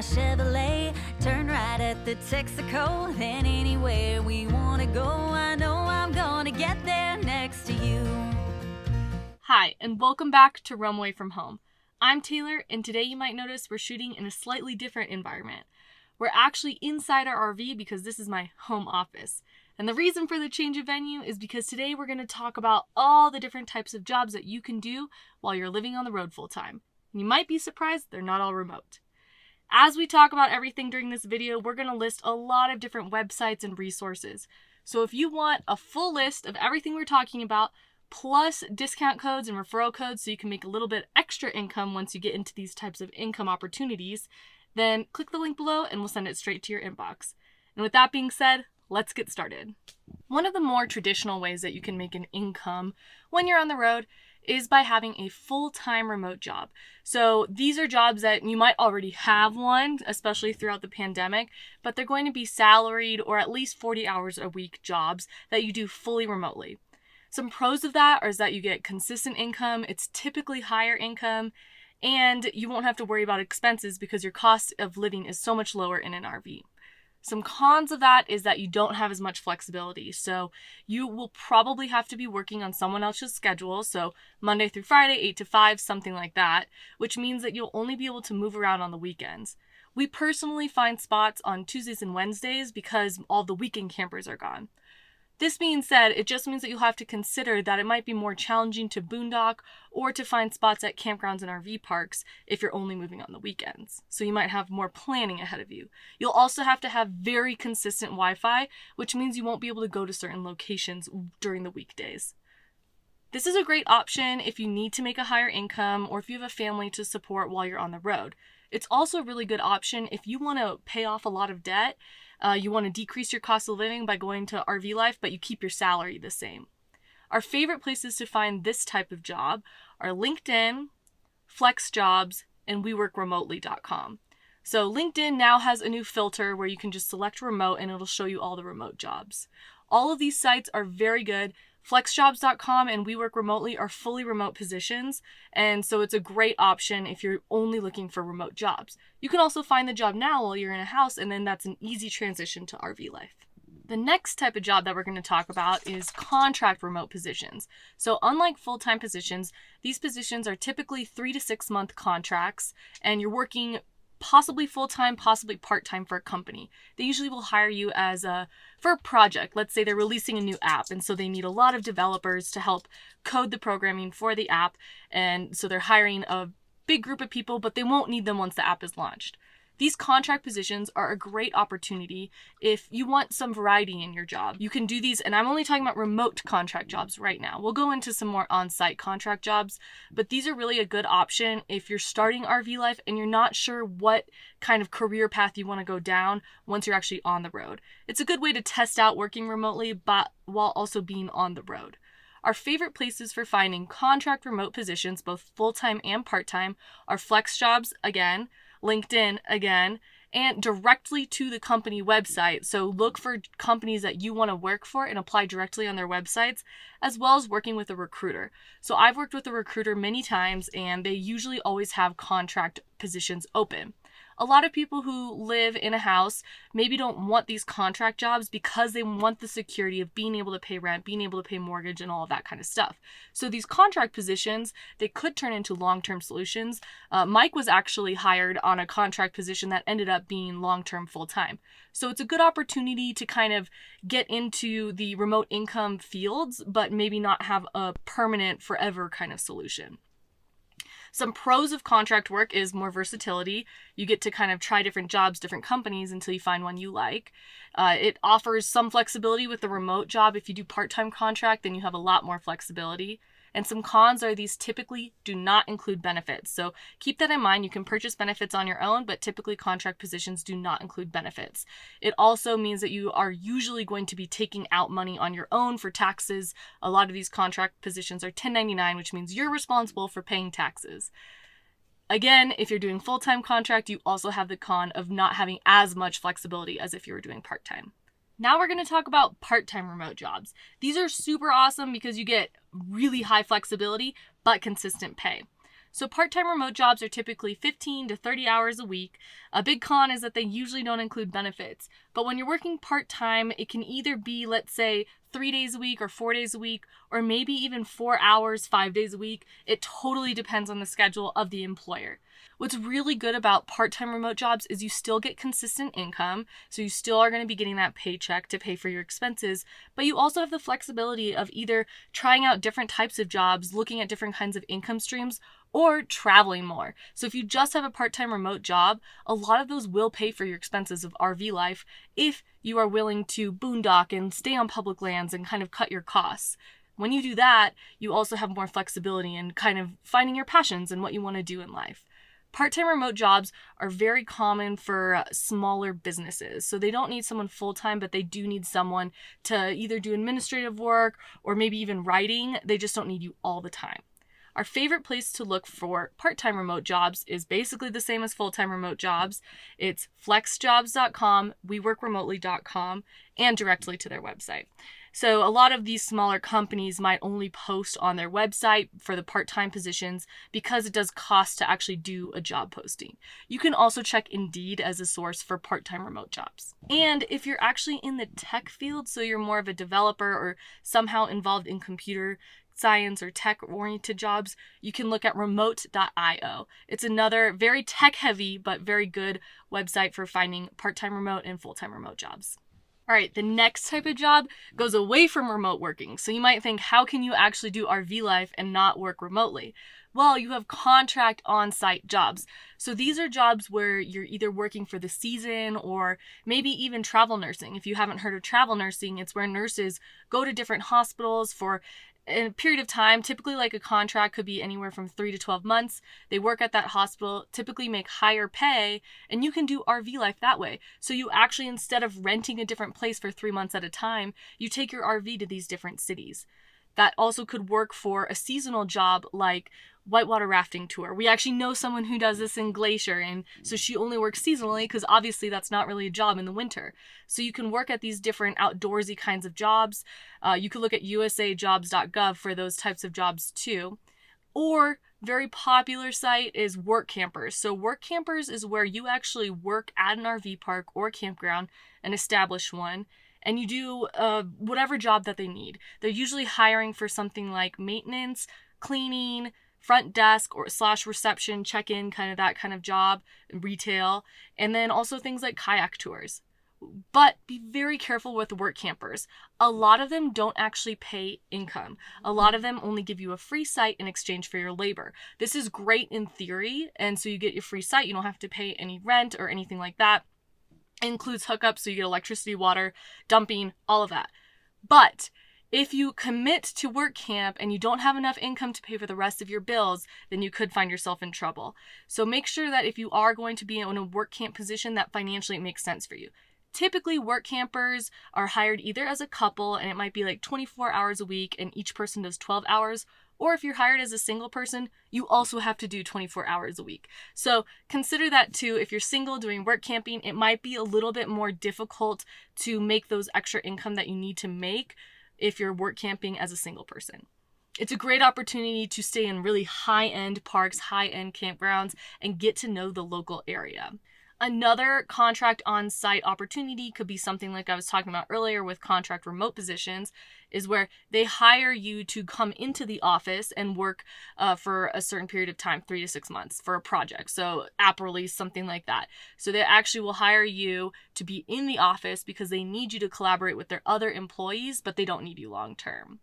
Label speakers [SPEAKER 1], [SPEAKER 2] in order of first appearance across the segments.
[SPEAKER 1] Chevrolet. Turn right at the Texaco, then anywhere we want to go. I know I'm gonna get there next to you.
[SPEAKER 2] Hi, and welcome back to Roam Away From Home. I'm Taylor, and today you might notice we're shooting in a slightly different environment. We're actually inside our RV because this is my home office. And the reason for the change of venue is because today we're going to talk about all the different types of jobs that you can do while you're living on the road full time. You might be surprised they're not all remote. As we talk about everything during this video, we're going to list a lot of different websites and resources. So if you want a full list of everything we're talking about, plus discount codes and referral codes so you can make a little bit extra income once you get into these types of income opportunities, then click the link below and we'll send it straight to your inbox. And with that being said, let's get started. One of the more traditional ways that you can make an income when you're on the road is by having a full-time remote job. So these are jobs that you might already have one, especially throughout the pandemic, but they're going to be salaried or at least 40 hours a week jobs that you do fully remotely. Some pros of that is that you get consistent income, it's typically higher income, and you won't have to worry about expenses because your cost of living is so much lower in an RV. Some cons of that is that you don't have as much flexibility. So you will probably have to be working on someone else's schedule. So Monday through Friday, 8 to 5, something like that, which means that you'll only be able to move around on the weekends. We personally find spots on Tuesdays and Wednesdays because all the weekend campers are gone. This being said, it just means that you'll have to consider that it might be more challenging to boondock or to find spots at campgrounds and RV parks if you're only moving on the weekends. So you might have more planning ahead of you. You'll also have to have very consistent Wi-Fi, which means you won't be able to go to certain locations during the weekdays. This is a great option if you need to make a higher income or if you have a family to support while you're on the road. It's also a really good option if you want to pay off a lot of debt. You want to decrease your cost of living by going to RV life, but you keep your salary the same. Our favorite places to find this type of job are LinkedIn, FlexJobs, and WeWorkRemotely.com. So LinkedIn now has a new filter where you can just select remote and it'll show you all the remote jobs. All of these sites are very good. FlexJobs.com and We Work Remotely are fully remote positions, and so it's a great option if you're only looking for remote jobs. You can also find the job now while you're in a house, and then that's an easy transition to RV life. The next type of job that we're going to talk about is contract remote positions. So unlike full-time positions, these positions are typically 3 to 6 month contracts, and you're working possibly full-time, possibly part-time for a company. They usually will hire you for a project. Let's say they're releasing a new app, and so they need a lot of developers to help code the programming for the app, and so they're hiring a big group of people, but they won't need them once the app is launched. These contract positions are a great opportunity if you want some variety in your job. You can do these, and I'm only talking about remote contract jobs right now. We'll go into some more on-site contract jobs, but these are really a good option if you're starting RV life and you're not sure what kind of career path you want to go down once you're actually on the road. It's a good way to test out working remotely, but while also being on the road. Our favorite places for finding contract remote positions, both full-time and part-time, are FlexJobs, again, LinkedIn again, and directly to the company website. So look for companies that you want to work for and apply directly on their websites, as well as working with a recruiter. So I've worked with a recruiter many times, and they usually always have contract positions open. A lot of people who live in a house maybe don't want these contract jobs because they want the security of being able to pay rent, being able to pay mortgage, and all of that kind of stuff. So these contract positions, they could turn into long-term solutions. Mike was actually hired on a contract position that ended up being long-term full-time. So it's a good opportunity to kind of get into the remote income fields, but maybe not have a permanent forever kind of solution. Some pros of contract work is more versatility. You get to kind of try different jobs, different companies until you find one you like. It offers some flexibility with the remote job. If you do part-time contract, then you have a lot more flexibility. And some cons are these typically do not include benefits. So keep that in mind. You can purchase benefits on your own, but typically contract positions do not include benefits. It also means that you are usually going to be taking out money on your own for taxes. A lot of these contract positions are 1099, which means you're responsible for paying taxes. Again, if you're doing full-time contract, you also have the con of not having as much flexibility as if you were doing part-time. Now we're going to talk about part-time remote jobs. These are super awesome because you get really high flexibility, but consistent pay. So part-time remote jobs are typically 15 to 30 hours a week. A big con is that they usually don't include benefits. But when you're working part-time, it can either be, let's say, 3 days a week or 4 days a week, or maybe even 4 hours, 5 days a week. It totally depends on the schedule of the employer. What's really good about part-time remote jobs is you still get consistent income, so you still are going to be getting that paycheck to pay for your expenses, but you also have the flexibility of either trying out different types of jobs, looking at different kinds of income streams, or traveling more. So if you just have a part-time remote job, a lot of those will pay for your expenses of RV life if you are willing to boondock and stay on public lands and kind of cut your costs. When you do that, you also have more flexibility in kind of finding your passions and what you want to do in life. Part-time remote jobs are very common for smaller businesses. So they don't need someone full-time, but they do need someone to either do administrative work or maybe even writing. They just don't need you all the time. Our favorite place to look for part-time remote jobs is basically the same as full-time remote jobs. It's flexjobs.com, weworkremotely.com, and directly to their website. So a lot of these smaller companies might only post on their website for the part-time positions because it does cost to actually do a job posting. You can also check Indeed as a source for part-time remote jobs. And if you're actually in the tech field, so you're more of a developer or somehow involved in computer science or tech-oriented jobs, you can look at remote.io. It's another very tech-heavy but very good website for finding part-time remote and full-time remote jobs. All right, the next type of job goes away from remote working. So you might think, how can you actually do RV life and not work remotely? Well, you have contract on-site jobs. So these are jobs where you're either working for the season or maybe even travel nursing. If you haven't heard of travel nursing, it's where nurses go to different hospitals for a period of time. Typically, like a contract could be anywhere from 3 to 12 months. They work at that hospital, typically make higher pay, and you can do RV life that way. So you actually, instead of renting a different place for 3 months at a time, you take your RV to these different cities. That also could work for a seasonal job like whitewater rafting tour. We actually know someone who does this in Glacier, and so she only works seasonally because obviously that's not really a job in the winter. So you can work at these different outdoorsy kinds of jobs. You could look at usajobs.gov for those types of jobs too. Or very popular site is Work Campers. So Work Campers is where you actually work at an RV park or campground, an established one, and you do whatever job that they need. They're usually hiring for something like maintenance, cleaning, front desk or / reception, check-in, kind of that kind of job, retail, and then also things like kayak tours. But be very careful with work campers. A lot of them don't actually pay income. A lot of them only give you a free site in exchange for your labor. This is great in theory, and so you get your free site. You don't have to pay any rent or anything like that. It includes hookups, so you get electricity, water, dumping, all of that. But if you commit to work camp and you don't have enough income to pay for the rest of your bills, then you could find yourself in trouble. So make sure that if you are going to be in a work camp position, that financially it makes sense for you. Typically, work campers are hired either as a couple, and it might be like 24 hours a week, and each person does 12 hours. Or if you're hired as a single person, you also have to do 24 hours a week. So consider that too. If you're single doing work camping, it might be a little bit more difficult to make those extra income that you need to make if you're work camping as a single person. It's a great opportunity to stay in really high-end parks, high-end campgrounds, and get to know the local area. Another contract on-site opportunity could be something like I was talking about earlier with contract remote positions, is where they hire you to come into the office and work for a certain period of time, 3 to 6 months for a project. So app release, something like that. So they actually will hire you to be in the office because they need you to collaborate with their other employees, but they don't need you long term.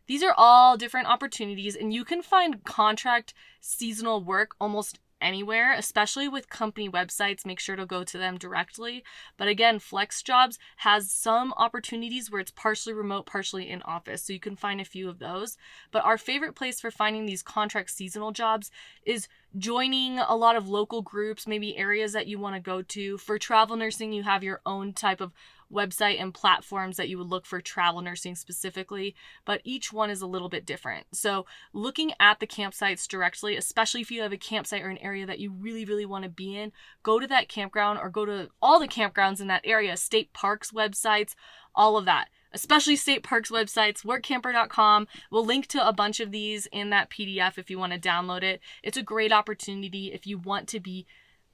[SPEAKER 2] These are all different opportunities, and you can find contract seasonal work almost anywhere, especially with company websites. Make sure to go to them directly. But again, FlexJobs has some opportunities where it's partially remote, partially in office. So you can find a few of those. But our favorite place for finding these contract seasonal jobs is joining a lot of local groups, maybe areas that you want to go to. For travel nursing, you have your own type of website and platforms that you would look for travel nursing specifically, but each one is a little bit different. So looking at the campsites directly, especially if you have a campsite or an area that you really, really want to be in, go to that campground or go to all the campgrounds in that area, state parks websites, all of that. especially state parks websites, workcamper.com. We'll link to a bunch of these in that PDF if you want to download it. It's a great opportunity if you want to be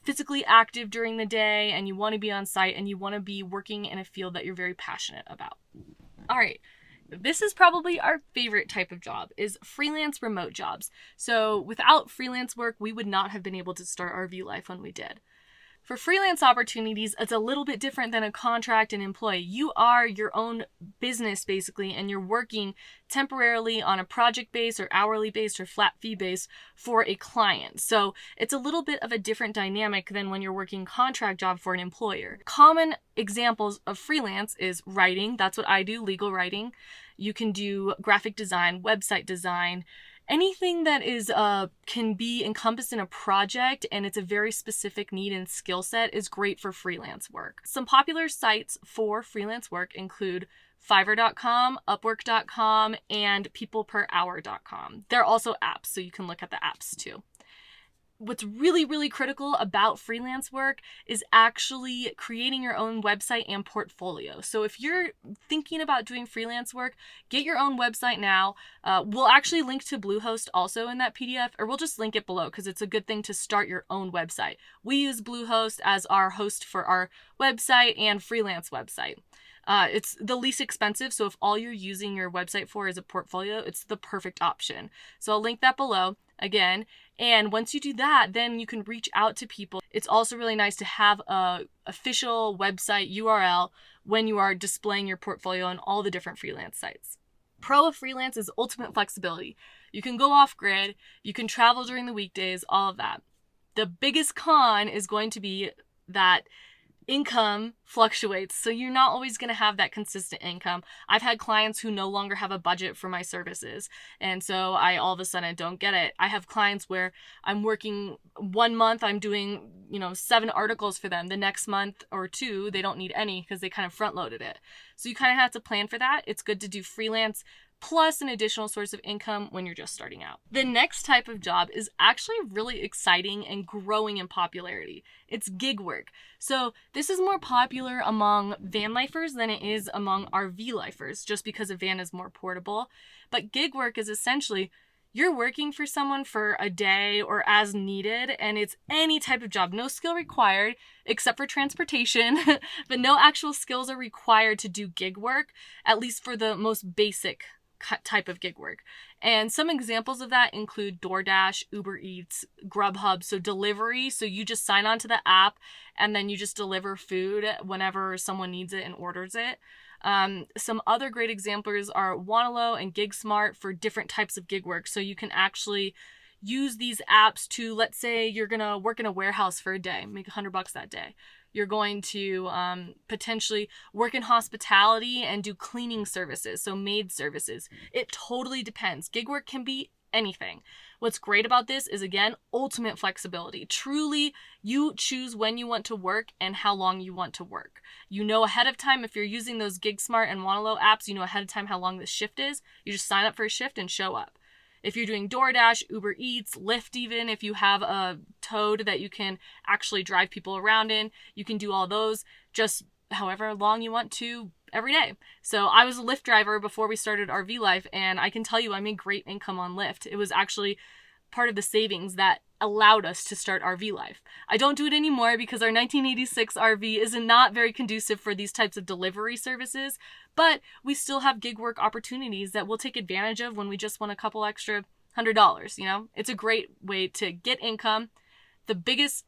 [SPEAKER 2] physically active during the day and you want to be on site and you want to be working in a field that you're very passionate about. All right. This is probably our favorite type of job, is freelance remote jobs. So without freelance work, we would not have been able to start RV life when we did. For freelance opportunities, it's a little bit different than a contract and employee. You are your own business basically, and you're working temporarily on a project base or hourly base or flat fee base for a client. So it's a little bit of a different dynamic than when you're working contract job for an employer. Common examples of freelance is writing. That's what I do, legal writing. You can do graphic design, website design, anything that is can be encompassed in a project and it's a very specific need and skill set is great for freelance work. Some popular sites for freelance work include Fiverr.com, Upwork.com, and peopleperhour.com. There are also apps, so you can look at the apps too. What's really, really critical about freelance work is actually creating your own website and portfolio. So if you're thinking about doing freelance work, get your own website now. We'll actually link to Bluehost also in that PDF, or we'll just link it below because it's a good thing to start your own website. We use Bluehost as our host for our website and freelance website. It's the least expensive, so if all you're using your website for is a portfolio, it's the perfect option. So I'll link that below again. And once you do that, then you can reach out to people. It's also really nice to have a official website URL when you are displaying your portfolio on all the different freelance sites. Pro of freelance is ultimate flexibility. You can go off grid, you can travel during the weekdays, all of that. The biggest con is going to be that income fluctuates, so you're not always going to have that consistent income. I've had clients who no longer have a budget for my services, and so I all of a sudden don't get it. I have clients where I'm working 1 month, I'm doing 7 articles for them. The next month or 2, they don't need any because they kind of front loaded it. So you kind of have to plan for that. It's good to do freelance plus an additional source of income when you're just starting out. The next type of job is actually really exciting and growing in popularity. It's gig work. So this is more popular among van lifers than it is among RV lifers, just because a van is more portable. But gig work is essentially you're working for someone for a day or as needed, and it's any type of job. No skill required except for transportation, but no actual skills are required to do gig work, at least for the most basic type of gig work. And some examples of that include DoorDash, Uber Eats, Grubhub, so delivery. So you just sign on to the app and then you just deliver food whenever someone needs it and orders it. Some other great examples are Wanalo and GigSmart for different types of gig work. So you can actually use these apps to, let's say you're going to work in a warehouse for a day, make $100 that day. You're going to potentially work in hospitality and do cleaning services, so maid services. It totally depends. Gig work can be anything. What's great about this is, again, ultimate flexibility. Truly, you choose when you want to work and how long you want to work. You know ahead of time, if you're using those GigSmart and Wanalo apps, you know ahead of time how long the shift is. You just sign up for a shift and show up. If you're doing DoorDash, Uber Eats, Lyft even, if you have a Toad that you can actually drive people around in, you can do all those just however long you want to every day. So I was a Lyft driver before we started RV life, and I can tell you I made great income on Lyft. It was actually part of the savings that allowed us to start RV life. I don't do it anymore because our 1986 RV is not very conducive for these types of delivery services, but we still have gig work opportunities that we'll take advantage of when we just want a couple extra $100, It's a great way to get income. The biggest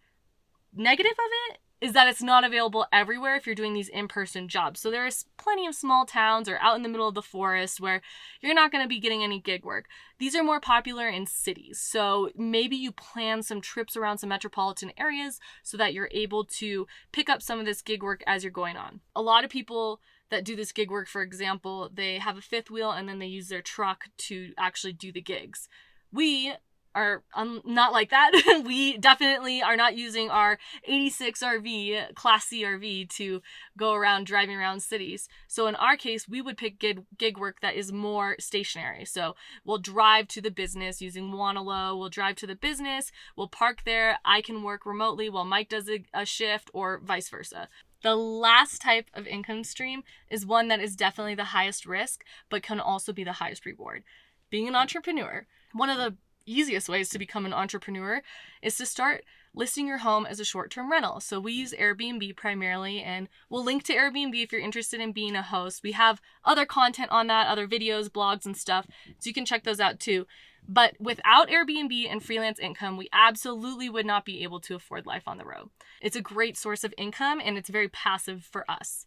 [SPEAKER 2] negative of it is that it's not available everywhere if you're doing these in-person jobs. So there's plenty of small towns or out in the middle of the forest where you're not going to be getting any gig work. These are more popular in cities. So maybe you plan some trips around some metropolitan areas so that you're able to pick up some of this gig work as you're going on. A lot of people that do this gig work, for example, they have a fifth wheel and then they use their truck to actually do the gigs. We are not like that. We definitely are not using our 86 RV, Class C RV, to go around driving around cities. So in our case, we would pick gig work that is more stationary. So we'll drive to the business using Wanalo. We'll drive to the business. We'll park there. I can work remotely while Mike does a shift, or vice versa. The last type of income stream is one that is definitely the highest risk, but can also be the highest reward. Being an entrepreneur. One of the easiest ways to become an entrepreneur is to start listing your home as a short-term rental. So we use Airbnb primarily, and we'll link to Airbnb if you're interested in being a host. We have other content on that, other videos, blogs, and stuff, so you can check those out too. But without Airbnb and freelance income, we absolutely would not be able to afford life on the road. It's a great source of income, and it's very passive for us.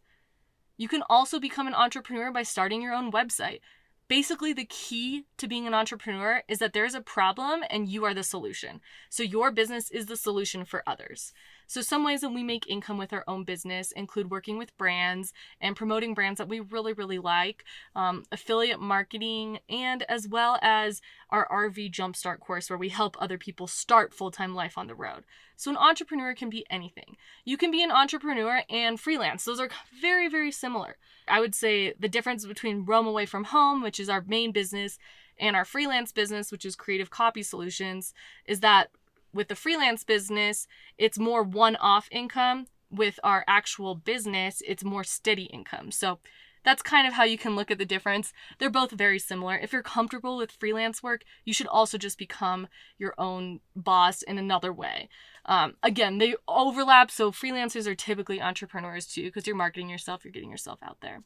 [SPEAKER 2] You can also become an entrepreneur by starting your own website. Basically, the key to being an entrepreneur is that there's a problem and you are the solution. So your business is the solution for others. So some ways that we make income with our own business include working with brands and promoting brands that we really, really like, affiliate marketing, and as well as our RV Jumpstart course where we help other people start full-time life on the road. So an entrepreneur can be anything. You can be an entrepreneur and freelance. Those are very, very similar. I would say the difference between Roam Away from Home, which is our main business, and our freelance business, which is Creative Copy Solutions, is that with the freelance business, it's more one-off income. With our actual business, it's more steady income. So that's kind of how you can look at the difference. They're both very similar. If you're comfortable with freelance work, you should also just become your own boss in another way. Again, they overlap, so freelancers are typically entrepreneurs too, because you're marketing yourself, you're getting yourself out there.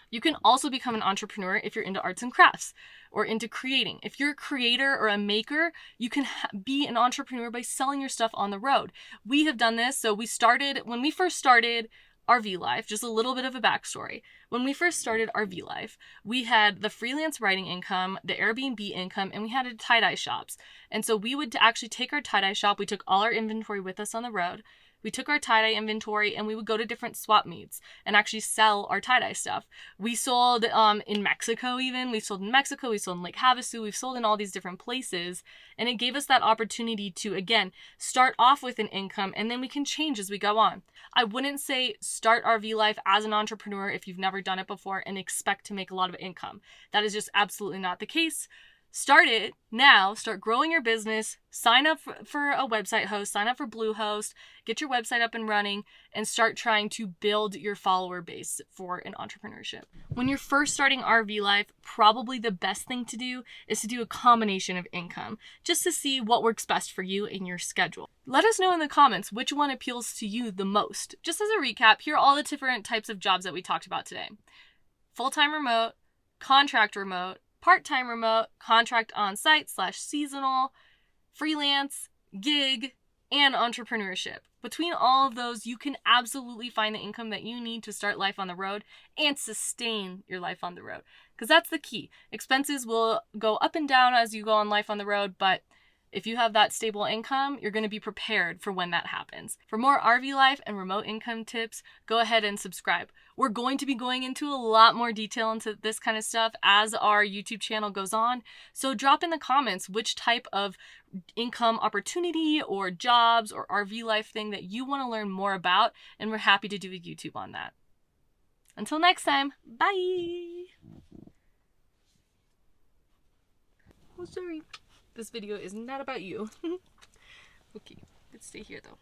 [SPEAKER 2] You can also become an entrepreneur if you're into arts and crafts or into creating. If you're a creator or a maker, you can be an entrepreneur by selling your stuff on the road. We have done this. So when we first started RV Life, just a little bit of a backstory. When we first started RV Life, we had the freelance writing income, the Airbnb income, and we had tie-dye shops. And so we would actually take our tie-dye shop. We took all our inventory with us on the road. We took our tie-dye inventory and we would go to different swap meets and actually sell our tie-dye stuff. We sold in Mexico even. We sold in Mexico. We sold in Lake Havasu. We've sold in all these different places. And it gave us that opportunity to, again, start off with an income and then we can change as we go on. I wouldn't say start RV Life as an entrepreneur if you've never done it before and expect to make a lot of income. That is just absolutely not the case. Start it now, start growing your business, sign up for a website host, sign up for Bluehost, get your website up and running, and start trying to build your follower base for an entrepreneurship. When you're first starting RV Life, probably the best thing to do is to do a combination of income, just to see what works best for you in your schedule. Let us know in the comments which one appeals to you the most. Just as a recap, here are all the different types of jobs that we talked about today. Full-time remote, contract remote, part-time remote, contract on-site / seasonal, freelance, gig, and entrepreneurship. Between all of those, you can absolutely find the income that you need to start life on the road and sustain your life on the road. Because that's the key. Expenses will go up and down as you go on life on the road, but if you have that stable income, you're going to be prepared for when that happens. For more RV life and remote income tips, go ahead and subscribe. We're going to be going into a lot more detail into this kind of stuff as our YouTube channel goes on. So drop in the comments which type of income opportunity or jobs or RV life thing that you want to learn more about, and we're happy to do a YouTube on that. Until next time, bye! Oh, sorry. This video is not about you. Okay, let's stay here though.